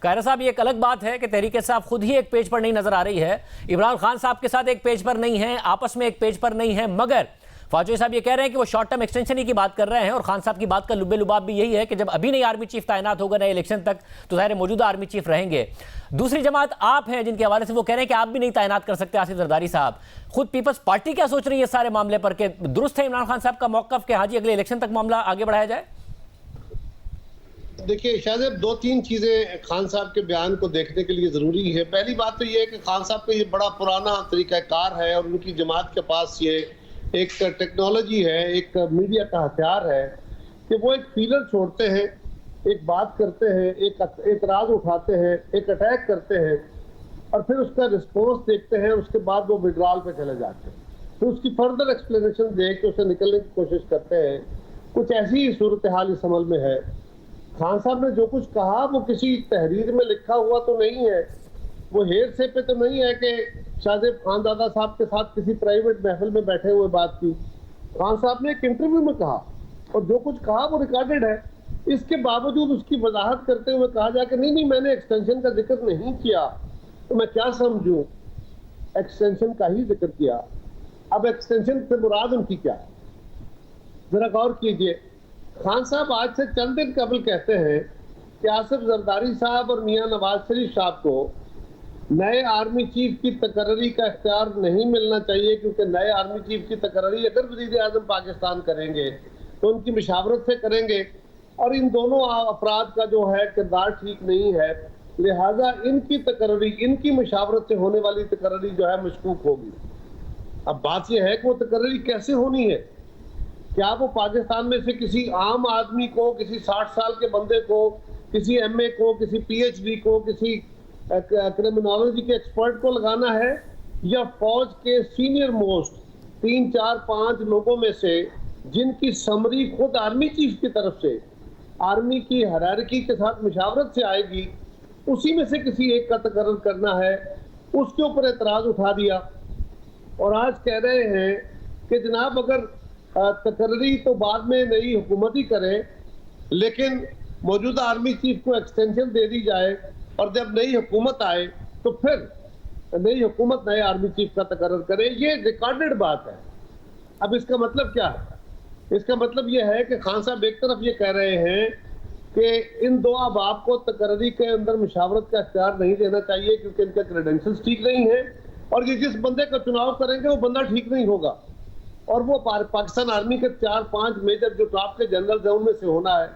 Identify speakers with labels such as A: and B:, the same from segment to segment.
A: कायरा साहब, ये एक अलग बात है कि तहरीक इंसाफ खुद ही एक पेज पर नहीं नजर आ रही है, इमरान खान साहब के साथ एक पेज पर नहीं है, आपस में एक पेज पर नहीं है, मगर फाजोई साहब ये कह रहे हैं कि वो शॉर्ट टर्म एक्सटेंशन ही की बात कर रहे हैं और खान साहब की बात का लुब्बे लुबाब भी यही है कि जब अभी नहीं आर्मी चीफ तैनात होगा नए इलेक्शन तक तो ज़ाहिर मौजूदा आर्मी चीफ रहेंगे। दूसरी जमात आप हैं जिनके हवाले से वो कह रहे हैं कि आप भी नहीं तैनात कर सकते आसिफ जरदारी साहब। खुद पीपल्स पार्टी क्या सोच रही है सारे मामले पर, कि दुरुस्त है इमरान खान साहब का मौक़िफ़ कि हाँ जी अगले इलेक्शन तक मामला आगे बढ़ाया जाए?
B: देखिए शायद दो तीन चीजें खान साहब के बयान को देखने के लिए जरूरी है। पहली बात तो ये है कि खान साहब का ये बड़ा पुराना तरीकाकार है और उनकी जमात के पास ये एक टेक्नोलॉजी है, एक मीडिया का हथियार है कि वो एक फीलर छोड़ते हैं, एक बात करते हैं, एक एतराज उठाते हैं, एक अटैक करते हैं और फिर उसका रिस्पॉन्स देखते हैं, उसके बाद वो विड्रॉल पे चले जाते हैं, फिर उसकी फर्दर एक्सप्लेनेशन दे के उसे निकलने की कोशिश करते हैं। कुछ ऐसी सूरत हाल इस अमल में है। खान साहब ने जो कुछ कहा वो किसी तहरीर में लिखा हुआ तो नहीं है, वो हेर से पे तो नहीं है कि शाहजेब खानजादा साहब के साथ किसी प्राइवेट महफिल में बैठे हुए बात की। खान साहब ने एक इंटरव्यू में कहा और जो कुछ कहा वो रिकॉर्डेड है। इसके बावजूद उसकी वजाहत करते हुए कहा जाए कि नहीं मैंने एक्सटेंशन का जिक्र नहीं किया, तो मैं क्या समझूं, एक्सटेंशन का ही जिक्र किया। अब एक्सटेंशन से मुराद उनकी क्या है, जरा गौर कीजिए। खान साहब आज से चंद दिन कबल कहते हैं कि आसिफ जरदारी साहब और मियां नवाज शरीफ साहब को नए आर्मी चीफ की तकर्री का इख्तियार नहीं मिलना चाहिए, क्योंकि नए आर्मी चीफ की तकर्री अगर वज़ीर आज़म पाकिस्तान करेंगे तो उनकी मशावरत से करेंगे और इन दोनों अफराद का जो है किरदार ठीक नहीं है, लिहाजा इनकी तकर्री, इनकी मशावरत से होने वाली तकर्री जो है मशकूक होगी। अब बात यह है कि वो तकर्री कैसे होनी है? क्या वो पाकिस्तान में से किसी आम आदमी को, किसी 60 साल के बंदे को, किसी MA को, किसी PhD को, किसी क्रिमिनोलॉजी के एक्सपर्ट को लगाना है, या फौज के सीनियर मोस्ट 3, 4, 5 लोगों में से जिनकी समरी खुद आर्मी चीफ की तरफ से आर्मी की हायरार्की के साथ मशावरत से आएगी, उसी में से किसी एक का तकर्रर करना है? उसके ऊपर एतराज उठा दिया और आज कह रहे हैं कि जनाब अगर तकर्री तो बाद में नई हुकूमत ही करे, लेकिन मौजूदा आर्मी चीफ को एक्सटेंशन दे दी जाए और जब नई हुकूमत आए तो फिर नई हुकूमत नए आर्मी चीफ का तकर्रर करे। ये रिकॉर्डेड बात है। अब इसका मतलब क्या है? इसका मतलब ये है कि खान साहब एक तरफ ये कह रहे हैं कि इन दो अहबाब को तकर्री के अंदर मुशावरत का इख्तियार नहीं देना चाहिए क्योंकि इनके क्रेडेंशियल्स ठीक नहीं है और ये जिस बंदे का चुनाव करेंगे वो बंदा ठीक नहीं होगा और वो पाकिस्तान आर्मी के 4-5 मेजर जो टॉप के जनरल उनमें से होना है।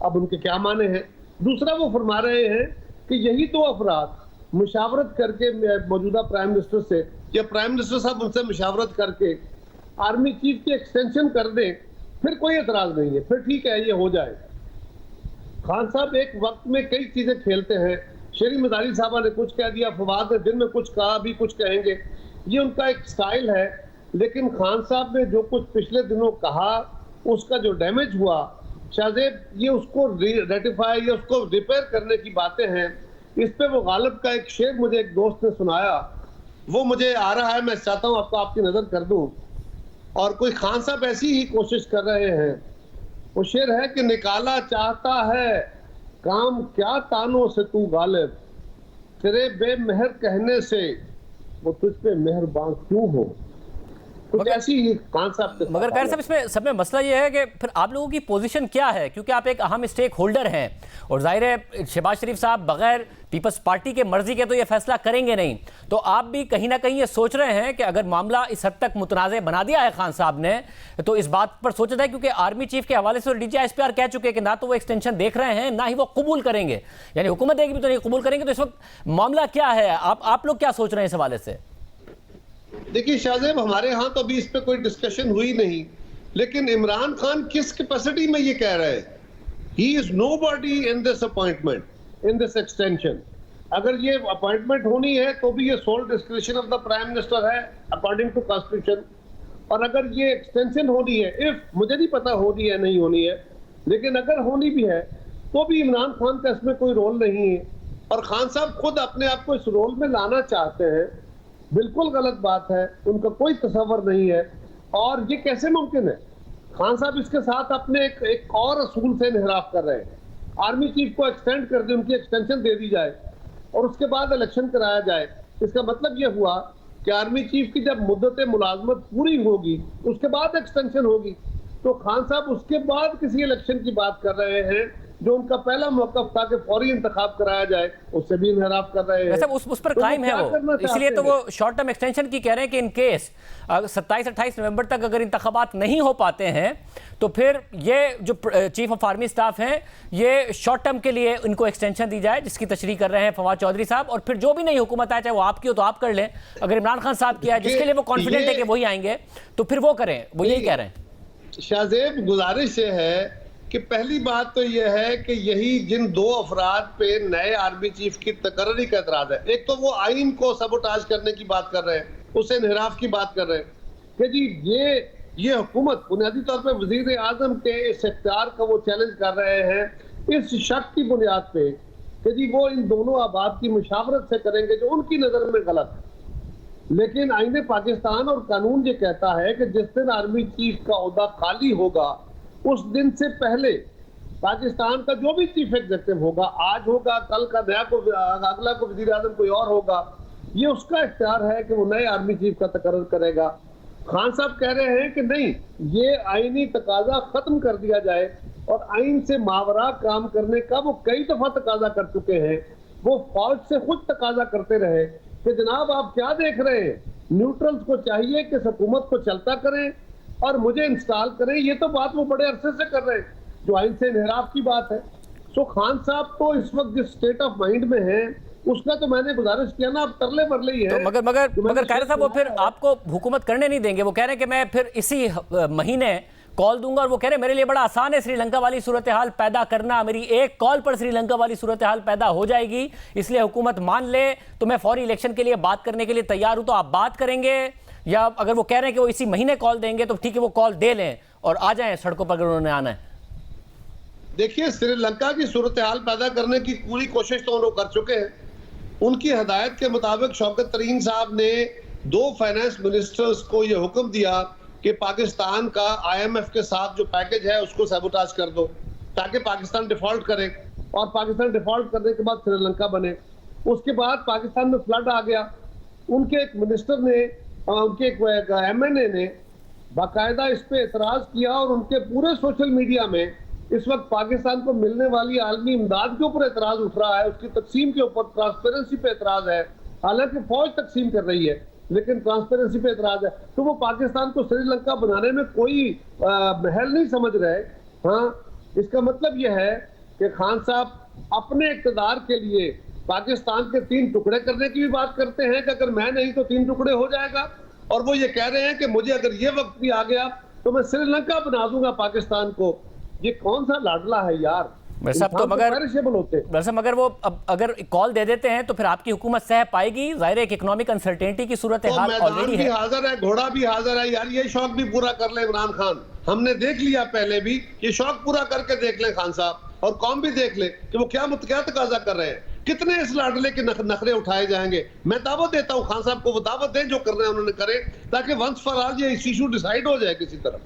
B: अब उनके क्या माने हैं? दूसरा वो फरमा रहे हैं कि यही दो अफराद मुशावरत करके मौजूदा प्राइम मिनिस्टर से, या प्राइम मिनिस्टर साहब उनसे मुशावरत करके आर्मी चीफ की एक्सटेंशन कर दें, फिर कोई एतराज नहीं है, फिर ठीक है ये हो जाए। खान साहब एक वक्त में कई चीजें खेलते हैं। शेरी मदारी साहबा ने कुछ कह दिया, फवाद ने दिन में कुछ कहा, अभी कुछ कहेंगे, ये उनका एक स्टाइल है। लेकिन खान साहब ने जो कुछ पिछले दिनों कहा, उसका जो डैमेज हुआ, शायद ये उसको रेटिफाई या उसको रिपेयर करने की बातें हैं। इस पे वो गालिब का एक शेर मुझे एक दोस्त ने सुनाया, वो मुझे आ रहा है, मैं चाहता हूँ आपको आपकी नजर कर दूं। और कोई खान साहब ऐसी ही कोशिश कर रहे हैं। वो शेर है कि निकाला चाहता है काम क्या तानों से तू गालिब, तेरे बेमेहर कहने से वो तुझ पे मेहरबान क्यों हो। कुछ ऐसी ही खान साहब।
A: मगर खैर साहब, इसमें सब में मसला ये है कि फिर आप लोगों की पोजीशन क्या है, क्योंकि आप एक अहम स्टेक होल्डर हैं और जाहिर है शहबाज शरीफ साहब बगैर पीपल्स पार्टी के मर्जी के तो ये फैसला करेंगे नहीं। तो आप भी कहीं ना कहीं ये सोच रहे हैं कि अगर मामला इस हद तक मुतनाज़ बना दिया है खान साहब ने, तो इस बात पर सोचा था, क्योंकि आर्मी चीफ के हवाले से DGI SPR कह चुके हैं कि ना तो वो एक्सटेंशन देख रहे हैं, ना ही वो कबूल करेंगे, यानी हुकूमत देगी भी तो नहीं कबूल करेंगे। तो इस वक्त मामला क्या है, आप लोग क्या सोच रहे हैं इस हवाले से?
B: देखिए शाहजेब, हमारे यहाँ तो अभी इस पे कोई डिस्कशन हुई नहीं, लेकिन इमरान खान किस कैपेसिटी में ये कह रहे हैं? He is nobody in this appointment, in this extension. अगर ये अपॉइंटमेंट होनी है तो भी ये sole description of the prime minister है अकॉर्डिंग टू कॉन्स्टिट्यूशन। और अगर ये एक्सटेंशन होनी है, इफ मुझे नहीं पता होनी है नहीं होनी है, लेकिन अगर होनी भी है तो भी इमरान खान का इसमें कोई रोल नहीं है और खान साहब खुद अपने आप को इस रोल में लाना चाहते हैं। बिल्कुल गलत बात है, उनका कोई तसव्वुर नहीं है। और ये कैसे मुमकिन है? खान साहब इसके साथ अपने एक और असूल से इनहराफ कर रहे हैं। आर्मी चीफ को एक्सटेंड कर दे, उनकी एक्सटेंशन दे दी जाए और उसके बाद इलेक्शन कराया जाए। इसका मतलब यह हुआ कि आर्मी चीफ की जब मुद्दत मुलाजमत पूरी होगी उसके बाद एक्सटेंशन होगी। तो खान साहब उसके बाद किसी इलेक्शन की बात कर रहे हैं, जो उनका पहला मौक़िफ़ था कि फौरी इंतखाब कराया जाए, उससे भी इनहराफ कर रहे हैं।
A: वैसे उस पर क्लाइम है वो, इसलिए तो वो शॉर्ट टर्म एक्सटेंशन की कह रहे हैं कि इन केस 27-28 नवंबर तक अगर इंतखाबात नहीं हो पाते हैं तो फिर ये जो चीफ ऑफ आर्मी स्टाफ हैं ये शॉर्ट टर्म के लिए इनको एक्सटेंशन दी जाए, जिसकी तशरीह कर रहे हैं फवाद चौधरी साहब। और फिर जो भी नई हुकूमत आए, चाहे वो आपकी हो तो आप कर लें, अगर इमरान खान साहब किया है जिसके लिए वो कॉन्फिडेंट है कि वही आएंगे तो फिर वो करें, वो यही कह रहे हैं।
B: शाहजेब, गुजारिश ये है कि पहली बात तो यह है कि यही जिन दो अफराद पे नए आर्मी चीफ की तकर्री का एतराज है, एक तो वो आइन को सबोटाज करने की बात कर रहे हैं, उससे इनहराफ की बात कर रहे हैं कि जी ये हुकूमत बुनियादी तौर पे वजीर आजम के इस इख्तियार का वो चैलेंज कर रहे हैं इस शक की बुनियाद पे कि जी वो इन दोनों अहबाब की मुशावरत से करेंगे जो उनकी नजर में गलत है। लेकिन आईने पाकिस्तान और कानून ये कहता है कि जिस दिन आर्मी चीफ का ओहदा खाली होगा उस दिन से पहले पाकिस्तान का जो भी चीफ एग्जीक्यूटिव होगा, आज होगा, कल का नया को, अगला को वजीर आजम कोई और होगा, ये उसका इख्तियार है कि वो नए आर्मी चीफ का तकर्रर करेगा। खान साहब कह रहे हैं कि नहीं, ये आईनी तकाजा खत्म कर दिया जाए और आइन से मावरा काम करने का वो कई दफा तकाजा कर चुके हैं। वो फौज से खुद तकाजा करते रहे कि जनाब आप क्या देख रहे हैं, न्यूट्रल्स को चाहिए कि हुकूमत को चलता करें और मुझे इंस्टॉल करें। ये तो बात वो बड़े अरसे से कर रहे हैं, जो आइन से इनहराफ की बात है। सो खान साहब तो इस वक्त जिस स्टेट ऑफ माइंड में है उसका तो मैंने गुजारिश किया ना, अब तरले मरले ही है।
A: तो मगर कायरा साहब वो फिर आपको हुकूमत करने नहीं देंगे। वो कह रहे हैं कि मैं फिर इसी महीने कॉल दूंगा, और वो कह रहे हैं मेरे लिए बड़ा आसान है श्रीलंका वाली सूरत हाल पैदा करना, मेरी एक कॉल पर श्रीलंका वाली सूरत हाल पैदा हो जाएगी, इसलिए हुकूमत मान ले तो मैं फौरी इलेक्शन के लिए बात करने के लिए तैयार हूं। तो आप बात करेंगे, या अगर वो कह रहे हैं कि वो इसी महीने कॉल देंगे तो ठीक है, वो कॉल दे लें और आ जाएं सड़कों पर अगर उन्होंने आना है।
B: देखिए, श्रीलंका की सूरत हाल पैदा करने की पूरी कोशिश तो उन्होंने कर चुके हैं। उनकी हदायत के मुताबिक शौकत तरीन साहब ने 2 फाइनेंस मिनिस्टर्स को यह हुक्म दिया कि पाकिस्तान का IMF के साथ जो पैकेज है उसको सबोटाज कर दो ताकि पाकिस्तान डिफॉल्ट करे, और पाकिस्तान डिफॉल्ट करने के बाद श्रीलंका बने। उसके बाद पाकिस्तान में फ्लड आ गया। उनके एक मिनिस्टर ने, उनके एक MNA ने बाकायदा इस पे एतराज किया और उनके पूरे सोशल मीडिया में इस वक्त पाकिस्तान को मिलने वाली आलमी इमदाद के ऊपर एतराज उठ रहा है, उसकी तकसीम के ऊपर, ट्रांसपेरेंसी पे एतराज है। हालांकि फौज तकसीम कर रही है लेकिन ट्रांसपेरेंसी पे एतराज है। तो वो पाकिस्तान को श्रीलंका बनाने में कोई महल नहीं समझ रहे। हाँ, इसका मतलब यह है कि खान साहब अपने इक़्तिदार के लिए पाकिस्तान के 3 टुकड़े करने की भी बात करते हैं कि अगर मैं नहीं तो 3 टुकड़े हो जाएगा, और वो ये कह रहे हैं कि मुझे अगर ये वक्त भी आ गया तो मैं श्रीलंका बना दूंगा पाकिस्तान को। ये कौन सा लाडला है यार।
A: तो मगर वो अगर कॉल दे देते हैं तो फिर आपकी हुकूमत सह पाएगी? जाहिर है कि इकोनॉमिक अनसर्टेनिटी की सूरत हाल ऑलरेडी है।
B: हाजिर है, घोड़ा भी हाजिर है यार। ये शौक भी पूरा कर ले इमरान खान, हमने देख लिया पहले भी, ये शौक पूरा करके देख ले खान साहब, और कौम भी देख ले कि वो क्या तकाजा कर रहे हैं, कितने इस लाडले के नखरे उठाए जाएंगे। मैं दावत देता हूँ खान साहब को, वो दावत दें, जो कर रहे हैं उन्होंने करे, ताकि वंस फॉर ऑल ये इशू डिसाइड हो जाए किसी तरफ।